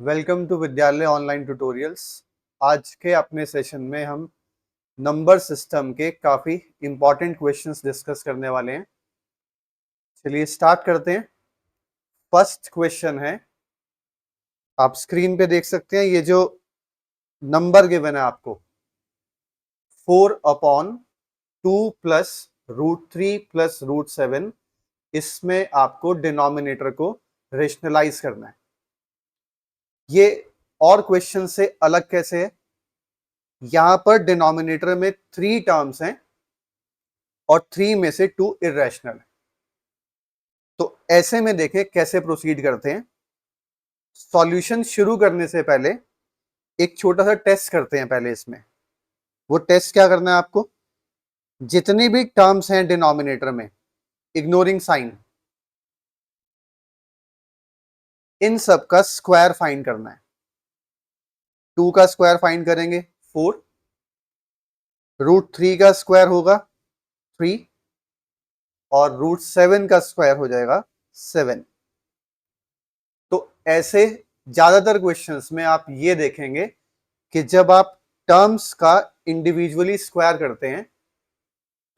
Welcome to विद्यालय online tutorials. आज के अपने सेशन में हम नंबर सिस्टम के काफ़ी इंपॉर्टेंट क्वेश्चंस डिस्कस करने वाले हैं। चलिए स्टार्ट करते हैं। फर्स्ट क्वेश्चन है, आप स्क्रीन पे देख सकते हैं, ये जो नंबर गिवन है आपको 4/2 प्लस √3 प्लस √7, इसमें आपको डिनोमिनेटर को रेशनलाइज करना है। ये और क्वेश्चन से अलग कैसे है? यहां पर डिनोमिनेटर में 3 टर्म्स हैं और 3 में से 2 इरेशनल है। तो ऐसे में देखें कैसे प्रोसीड करते हैं। सॉल्यूशन शुरू करने से पहले एक छोटा सा टेस्ट करते हैं। पहले इसमें वो टेस्ट क्या करना है आपको, जितनी भी टर्म्स हैं डिनोमिनेटर में, इग्नोरिंग साइन, इन सब का स्क्वायर फाइंड करना है। 2 का स्क्वायर फाइंड करेंगे 4, √3 का स्क्वायर होगा 3 और √7 का स्क्वायर हो जाएगा 7। तो ऐसे ज्यादातर क्वेश्चंस में आप ये देखेंगे कि जब आप टर्म्स का इंडिविजुअली स्क्वायर करते हैं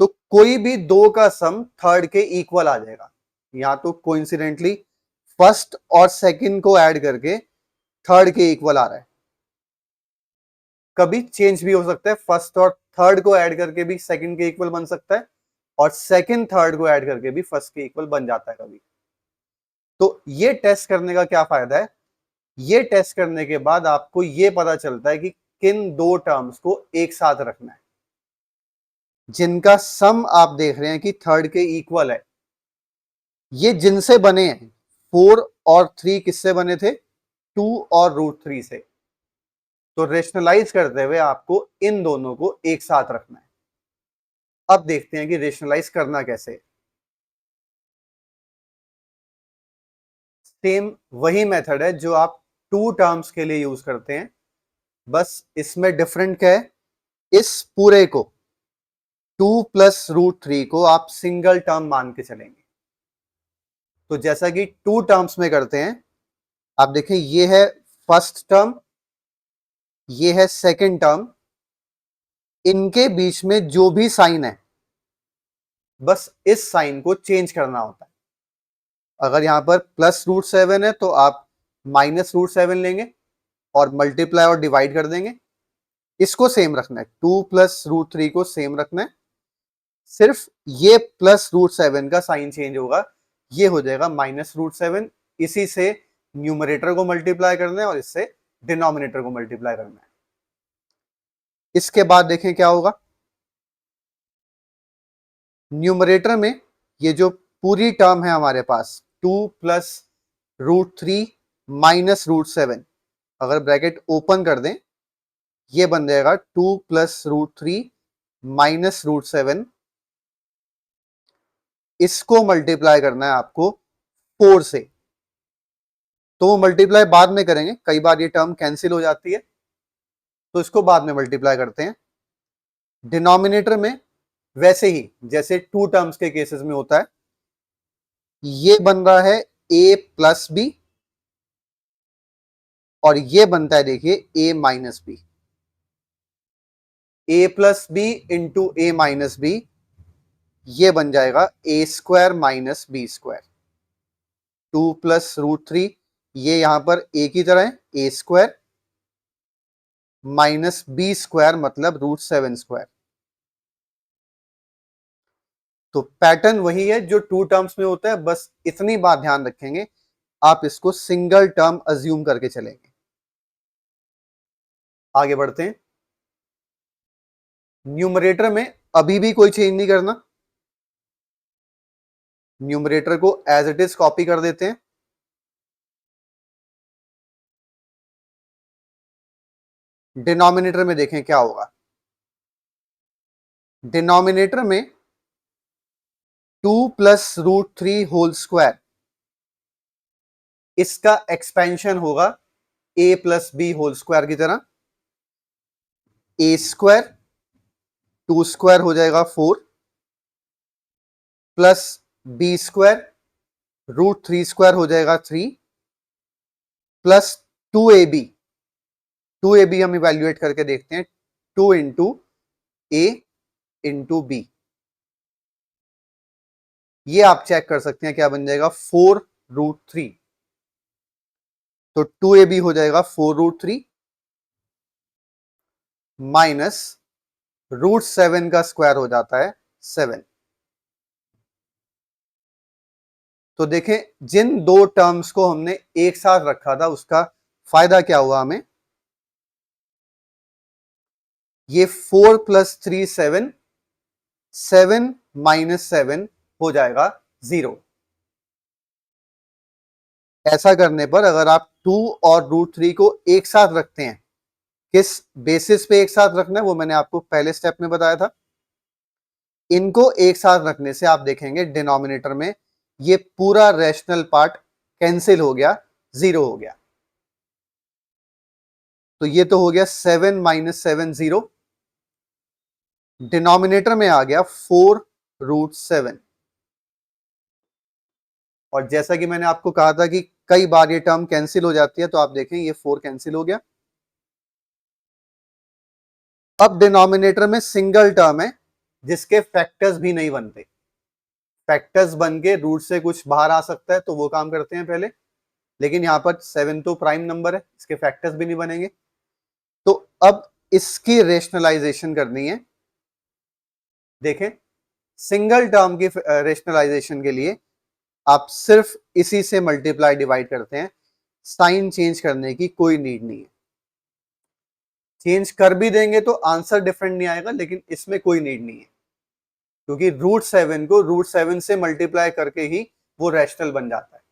तो कोई भी दो का सम थर्ड के इक्वल आ जाएगा, या तो कोइंसिडेंटली फर्स्ट और सेकंड को ऐड करके थर्ड के इक्वल आ रहा है। कभी चेंज भी हो सकता है, फर्स्ट और थर्ड को ऐड करके भी सेकंड के इक्वल बन सकता है और सेकंड थर्ड को ऐड करके भी फर्स्ट के इक्वल बन जाता है कभी। तो ये टेस्ट करने का क्या फायदा है? ये टेस्ट करने के बाद आपको ये पता चलता है कि किन दो टर्म्स को एक साथ रखना है जिनका सम आप देख रहे हैं कि थर्ड के इक्वल है। ये जिनसे बने हैं 4 और 3 किससे बने थे? 2 और √3 से। तो रेशनलाइज करते हुए आपको इन दोनों को एक साथ रखना है। अब देखते हैं कि रेशनलाइज करना कैसे। सेम वही मेथड है जो आप 2 टर्म्स के लिए यूज करते हैं, बस इसमें डिफरेंट क्या है, इस पूरे को 2 प्लस √3 को आप सिंगल टर्म मान के चलेंगे। तो जैसा कि 2 टर्म्स में करते हैं, आप देखें ये है फर्स्ट टर्म, ये है सेकंड टर्म, इनके बीच में जो भी साइन है बस इस साइन को चेंज करना होता है। अगर यहां पर प्लस √7 है तो आप माइनस √7 लेंगे और मल्टीप्लाई और डिवाइड कर देंगे। इसको सेम रखना है, 2 प्लस √3 को सेम रखना है, सिर्फ ये प्लस √7 का साइन चेंज होगा, ये हो जाएगा माइनस √7। इसी से न्यूमरेटर को मल्टीप्लाई करना है और इससे डिनोमिनेटर को मल्टीप्लाई करना है। इसके बाद देखें क्या होगा। न्यूमरेटर में ये जो पूरी टर्म है हमारे पास 2 प्लस √3 माइनस √7, अगर ब्रैकेट ओपन कर दें ये बन जाएगा 2 प्लस √3 माइनस √7। इसको मल्टीप्लाई करना है आपको 4 से, तो वो मल्टीप्लाई बाद में करेंगे, कई बार ये टर्म कैंसिल हो जाती है तो इसको बाद में मल्टीप्लाई करते हैं। डिनोमिनेटर में वैसे ही जैसे 2 टर्म्स के केसेस में होता है, ये बन रहा है a प्लस बी और ये बनता है देखिए a minus b. a plus b into a minus b, ये बन जाएगा a² माइनस b²। 2 प्लस √3, ये यहां पर a की तरह है, a² माइनस b² मतलब √7²। तो पैटर्न वही है जो 2 टर्म्स में होता है, बस इतनी बात ध्यान रखेंगे, आप इसको सिंगल टर्म अज्यूम करके चलेंगे। आगे बढ़ते हैं। न्यूमरेटर में अभी भी कोई चेंज नहीं करना, न्यूमरेटर को एज इट इज कॉपी कर देते हैं। डिनोमिनेटर में देखें क्या होगा। डिनोमिनेटर में 2 प्लस √3 होल स्क्वायर, इसका एक्सपेंशन होगा a plus b whole square की तरह। a², 2² हो जाएगा 4 प्लस b² √3² हो जाएगा 3 प्लस 2ab, 2ab हम इवेल्युएट करके देखते हैं, 2 इंटू ए इंटू बी, ये आप चेक कर सकते हैं क्या बन जाएगा, 4√3। तो 2ab हो जाएगा 4√3 माइनस √7 का स्क्वायर हो जाता है 7। तो देखें, जिन दो टर्म्स को हमने एक साथ रखा था उसका फायदा क्या हुआ हमें, ये 4 + 3 7, 7 - 7 हो जाएगा 0। ऐसा करने पर अगर आप 2 और √3 को एक साथ रखते हैं, किस बेसिस पे एक साथ रखना है वो मैंने आपको पहले स्टेप में बताया था। इनको एक साथ रखने से आप देखेंगे डिनोमिनेटर में ये पूरा रैशनल पार्ट कैंसिल हो गया, 0 हो गया। तो ये तो हो गया 7 - 7 0, डिनोमिनेटर में आ गया 4√7। और जैसा कि मैंने आपको कहा था कि कई बार ये टर्म कैंसिल हो जाती है, तो आप देखें ये 4 कैंसिल हो गया। अब डिनोमिनेटर में सिंगल टर्म है जिसके फैक्टर्स भी नहीं बनते, फैक्टर्स बन के रूट से कुछ बाहर आ सकता है तो वो काम करते हैं पहले, लेकिन यहां पर 7 तो प्राइम नंबर है, इसके फैक्टर्स भी नहीं बनेंगे। तो अब इसकी रेशनलाइजेशन करनी है। देखें, सिंगल टर्म की रेशनलाइजेशन के लिए आप सिर्फ इसी से मल्टीप्लाई डिवाइड करते हैं, साइन चेंज करने की कोई नीड नहीं है। चेंज कर भी देंगे तो आंसर डिफरेंट नहीं आएगा, लेकिन इसमें कोई नीड नहीं है, क्योंकि √7 को √7 से मल्टीप्लाई करके ही वो रैशनल बन जाता है।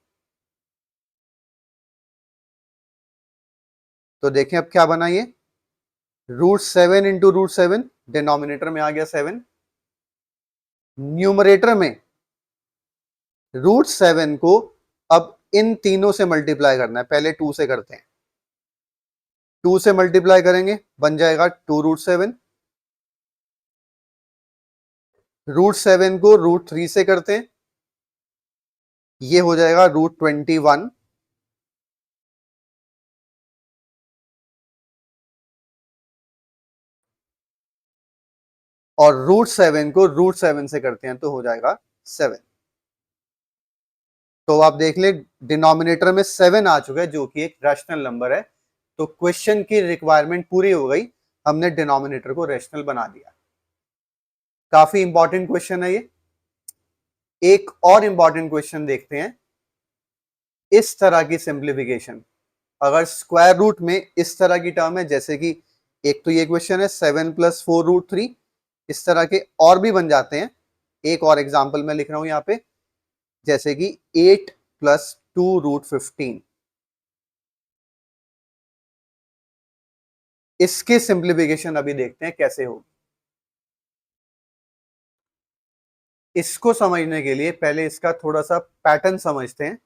तो देखें अब क्या बना, ये √7 इंटू √7, डिनोमिनेटर में आ गया 7, न्यूमरेटर में √7 को अब इन तीनों से मल्टीप्लाई करना है। पहले 2 से करते हैं, 2 से मल्टीप्लाई करेंगे बन जाएगा 2√7, √7 को √3 से करते हैं, ये हो जाएगा √21, और √7 को √7 से करते हैं तो हो जाएगा 7। तो आप देख ले, डिनोमिनेटर में 7 आ चुका है जो कि एक रैशनल नंबर है। तो क्वेश्चन की रिक्वायरमेंट पूरी हो गई, हमने डिनोमिनेटर को रैशनल बना दिया। काफी इंपॉर्टेंट क्वेश्चन है ये। एक और इंपॉर्टेंट क्वेश्चन देखते हैं, इस तरह की सिंप्लीफिकेशन, अगर स्क्वायर रूट में इस तरह की टर्म है, जैसे कि एक तो ये क्वेश्चन है 7 + 4√3, इस तरह के और भी बन जाते हैं। एक और एग्जांपल मैं लिख रहा हूं यहां पे, जैसे कि 8 + 2√15, इसके सिंप्लीफिकेशन अभी देखते हैं कैसे होगी। इसको समझने के लिए पहले इसका थोड़ा सा पैटर्न समझते हैं।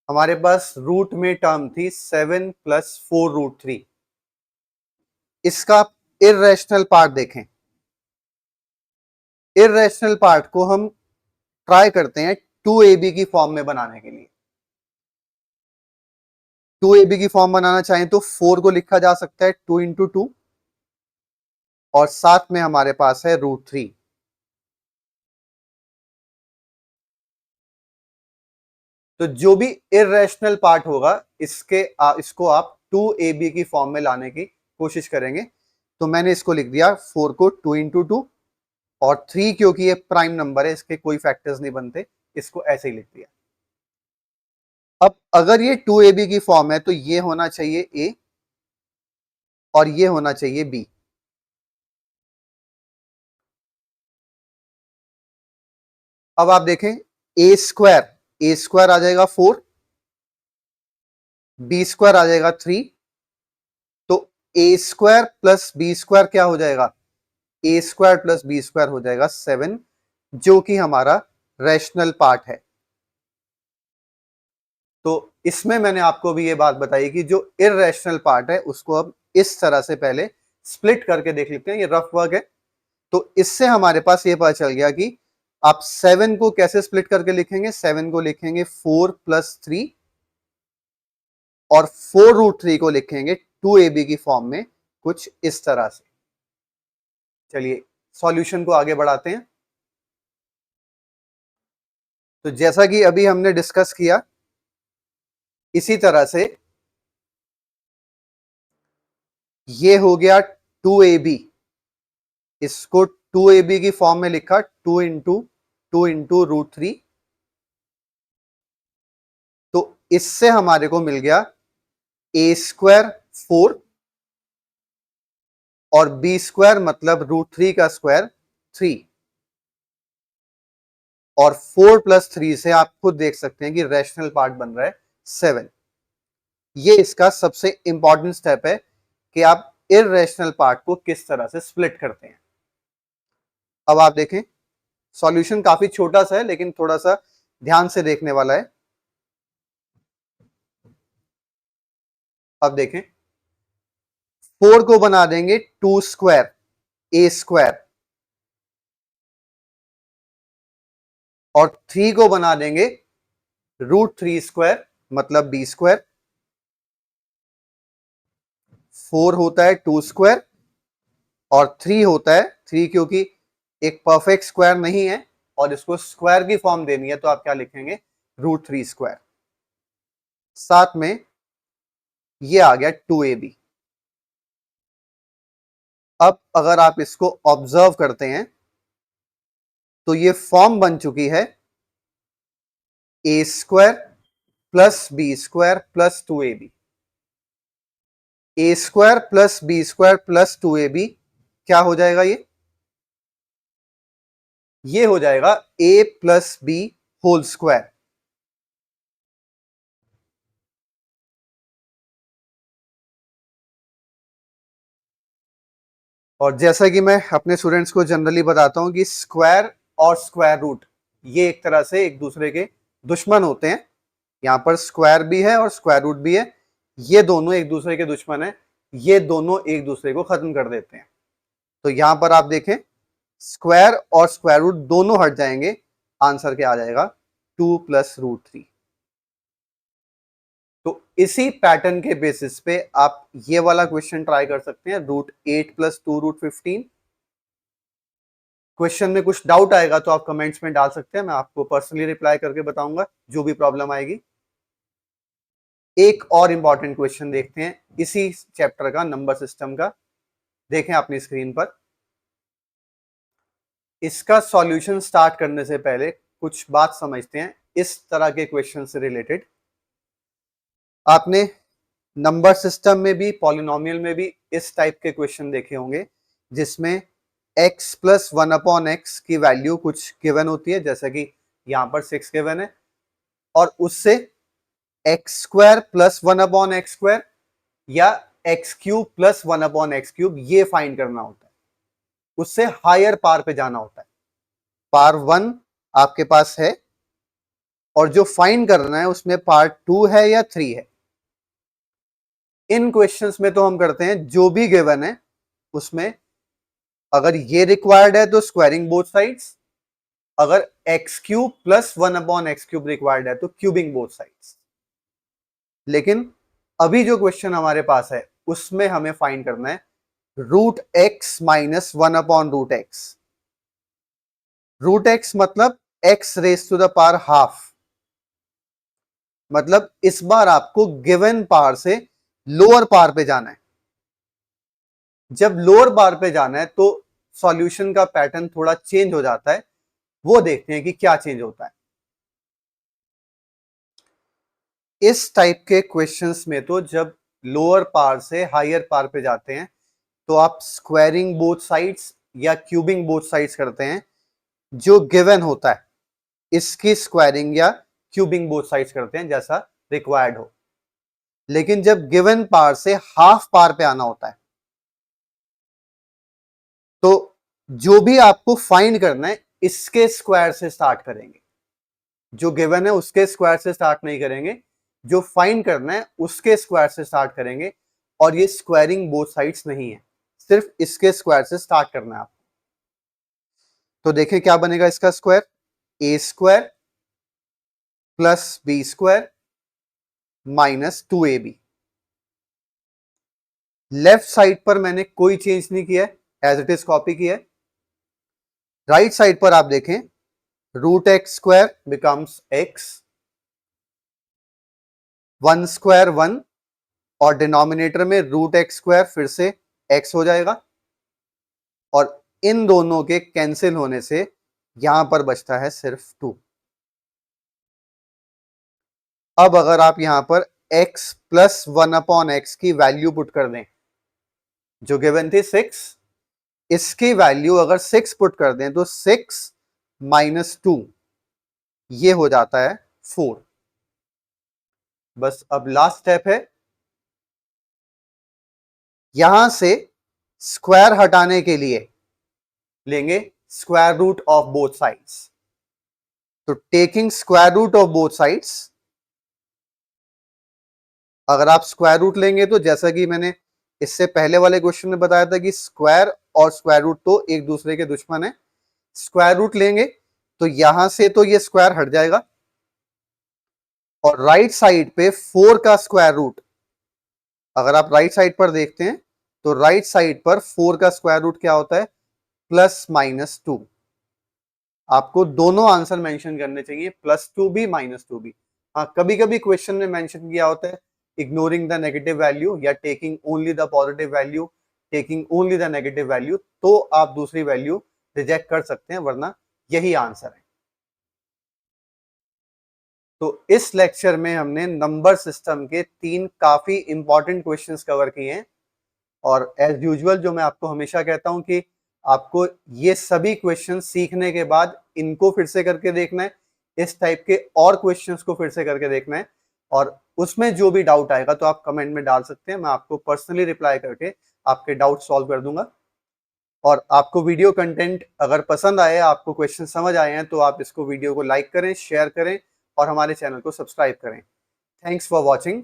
हमारे पास रूट में टर्म थी 7 + 4√3, इसका इर्रेशनल पार्ट देखें। इर्रेशनल पार्ट को हम ट्राई करते हैं 2ab की फॉर्म में बनाने के लिए। 2ab की फॉर्म बनाना चाहें तो 4 को लिखा जा सकता है 2 × 2, और साथ में हमारे पास है √3। तो जो भी इर्रेशनल पार्ट होगा इसको आप 2ab की फॉर्म में लाने की कोशिश करेंगे। तो मैंने इसको लिख दिया 4 को 2 × 2, और 3 क्योंकि ये प्राइम नंबर है इसके कोई फैक्टर्स नहीं बनते, इसको ऐसे ही लिख दिया। अब अगर ये 2ab की फॉर्म है तो ये होना चाहिए a और ये होना चाहिए b। अब आप देखें, a² आ जाएगा 4, b² आ जाएगा 3, तो a² + b² क्या हो जाएगा, a² + b² हो जाएगा 7, जो कि हमारा रैशनल पार्ट है। तो इसमें मैंने आपको भी ये बात बताई कि जो इर्रेशनल पार्ट है उसको अब इस तरह से पहले स्प्लिट करके देख लेते हैं, ये रफ वर्क है। तो इससे हमारे पास ये पता चल गया कि आप 7 को कैसे स्प्लिट करके लिखेंगे। 7 को लिखेंगे 4 + 3, और 4√3 को लिखेंगे 2ab की फॉर्म में कुछ इस तरह से। चलिए सॉल्यूशन को आगे बढ़ाते हैं। तो जैसा कि अभी हमने डिस्कस किया, इसी तरह से ये हो गया 2ab, इसको 2ab की फॉर्म में लिखा 2 इंटू √3। तो इससे हमारे को मिल गया a² 4 और b² मतलब √3 का स्क्वायर 3, और 4 + 3 से आप खुद देख सकते हैं कि रैशनल पार्ट बन रहा है 7। ये इसका सबसे इंपॉर्टेंट स्टेप है कि आप इररेशनल पार्ट को किस तरह से स्प्लिट करते हैं। अब आप देखें, सॉल्यूशन काफी छोटा सा है लेकिन थोड़ा सा ध्यान से देखने वाला है। अब देखें, 4 को बना देंगे 2² a², और 3 को बना देंगे √3² मतलब b²। 4 होता है 2² और 3 होता है 3, क्योंकि एक परफेक्ट स्क्वायर नहीं है और इसको स्क्वायर की फॉर्म देनी है तो आप क्या लिखेंगे, √3²। साथ में ये आ गया 2ab। अब अगर आप इसको ऑब्जर्व करते हैं तो ये फॉर्म बन चुकी है a² + b² + 2ab। a² + b² + 2ab क्या हो जाएगा, ये हो जाएगा a + b²। और जैसा कि मैं अपने स्टूडेंट्स को जनरली बताता हूं कि स्क्वायर और स्क्वायर रूट ये एक तरह से एक दूसरे के दुश्मन होते हैं। यहां पर स्क्वायर भी है और स्क्वायर रूट भी है, ये दोनों एक दूसरे के दुश्मन है, ये दोनों एक दूसरे को खत्म कर देते हैं। तो यहां पर आप देखें, स्क्वायर और स्क्वायर रूट दोनों हट जाएंगे, आंसर क्या आ जाएगा, 2 + √3। तो इसी पैटर्न के बेसिस पे आप ये वाला क्वेश्चन ट्राई कर सकते हैं, √8 + 2 √15। क्वेश्चन में कुछ डाउट आएगा तो आप कमेंट्स में डाल सकते हैं, मैं आपको पर्सनली रिप्लाई करके बताऊंगा जो भी प्रॉब्लम आएगी। एक और इंपॉर्टेंट क्वेश्चन देखते हैं इसी चैप्टर का, नंबर सिस्टम का। देखें अपनी स्क्रीन पर। इसका सॉल्यूशन स्टार्ट करने से पहले कुछ बात समझते हैं इस तरह के क्वेश्चन से रिलेटेड। आपने नंबर सिस्टम में भी, पॉलिनोमियल में भी इस टाइप के क्वेश्चन देखे होंगे जिसमें x + 1/x की वैल्यू कुछ गिवन होती है, जैसा कि यहां पर 6 गिवन है, और उससे x² + 1/x² या x³ + 1/x³ ये फाइंड करना होता है। उससे हायर पार पे जाना होता है। पार 1 आपके पास है और जो फाइंड करना है उसमें पार्ट 2 है या 3 है। इन क्वेश्चंस में तो हम करते हैं जो भी गिवन है उसमें अगर ये रिक्वायर्ड है तो स्क्वायरिंग बोथ साइड्स, अगर x³ + 1/x³ रिक्वायर्ड है तो क्यूबिंग बोथ साइड्स। लेकिन अभी जो क्वेश्चन हमारे पास है उसमें हमें फाइंड करना है √x - 1/√x। √x मतलब x⁻½ मतलब इस बार आपको गिवन पार से लोअर पार पे जाना है। जब लोअर पार पे जाना है तो सॉल्यूशन का पैटर्न थोड़ा चेंज हो जाता है, वो देखते हैं कि क्या चेंज होता है। इस टाइप के क्वेश्चंस में तो जब लोअर पार से हायर पार पे जाते हैं तो आप स्क्वायरिंग बोथ साइड्स या क्यूबिंग बोथ साइड्स करते हैं। जो गिवन होता है इसकी स्क्वायरिंग या क्यूबिंग बोथ साइड्स करते हैं जैसा रिक्वायर्ड हो। लेकिन जब गिवन पार से हाफ पार पे आना होता है तो जो भी आपको फाइंड करना है इसके स्क्वायर से स्टार्ट करेंगे। जो गिवन है उसके स्क्वायर से स्टार्ट नहीं करेंगे, जो फाइंड करना है उसके स्क्वायर से स्टार्ट करेंगे। और ये स्क्वायरिंग बोथ साइड्स नहीं है, सिर्फ इसके स्क्वायर से स्टार्ट करना है आपको। तो देखें क्या बनेगा इसका square, a² + b² - 2ab। Left side पर मैंने कोई चेंज नहीं किया है, एज इट इज कॉपी किया है। राइट साइड पर आप देखें, root x square becomes x, 1 square 1, और डिनोमिनेटर में रूट एक्स स्क्वायर फिर से एक्स हो जाएगा, और इन दोनों के कैंसिल होने से यहां पर बचता है सिर्फ 2। अब अगर आप यहां पर x प्लस 1/x की वैल्यू पुट कर दें, जो गिवन थी 6, इसकी वैल्यू अगर 6 पुट कर दें तो 6 माइनस 2 ये हो जाता है 4। बस अब लास्ट स्टेप है, यहां से स्क्वायर हटाने के लिए लेंगे square root of both sides. तो taking square root of both sides, अगर आप स्क्वायर रूट लेंगे तो जैसा कि मैंने इससे पहले वाले क्वेश्चन में बताया था कि स्क्वायर और स्क्वायर रूट तो एक दूसरे के दुश्मन है। स्क्वायर रूट लेंगे तो यहां से तो ये स्क्वायर हट जाएगा, और राइट साइड पे 4 का स्क्वायर रूट, अगर आप राइट साइड पर देखते हैं तो राइट साइड पर 4 का स्क्वायर रूट क्या होता है, प्लस माइनस 2। आपको दोनों आंसर मेंशन करने चाहिए, +2 भी -2 भी। हाँ, कभी कभी क्वेश्चन में मेंशन किया होता है इग्नोरिंग द नेगेटिव वैल्यू या taking only the positive value, taking only the negative value, तो आप दूसरी वैल्यू रिजेक्ट कर सकते हैं, वरना यही आंसर है। तो इस लेक्चर में हमने नंबर सिस्टम के 3 काफी इंपॉर्टेंट क्वेश्चंस कवर किए हैं, और एज यूजुअल जो मैं आपको हमेशा कहता हूं कि आपको ये सभी क्वेश्चन सीखने के बाद इनको फिर से करके देखना है, इस टाइप के और क्वेश्चंस को फिर से करके देखना है, और उसमें जो भी डाउट आएगा तो आप कमेंट में डाल सकते हैं, मैं आपको पर्सनली रिप्लाई करके आपके डाउट सॉल्व कर दूंगा। और आपको वीडियो कंटेंट अगर पसंद आए, आपको क्वेश्चन समझ आए हैं, तो आप इसको वीडियो को लाइक करें, शेयर करें और हमारे चैनल को सब्सक्राइब करें। Thanks for watching.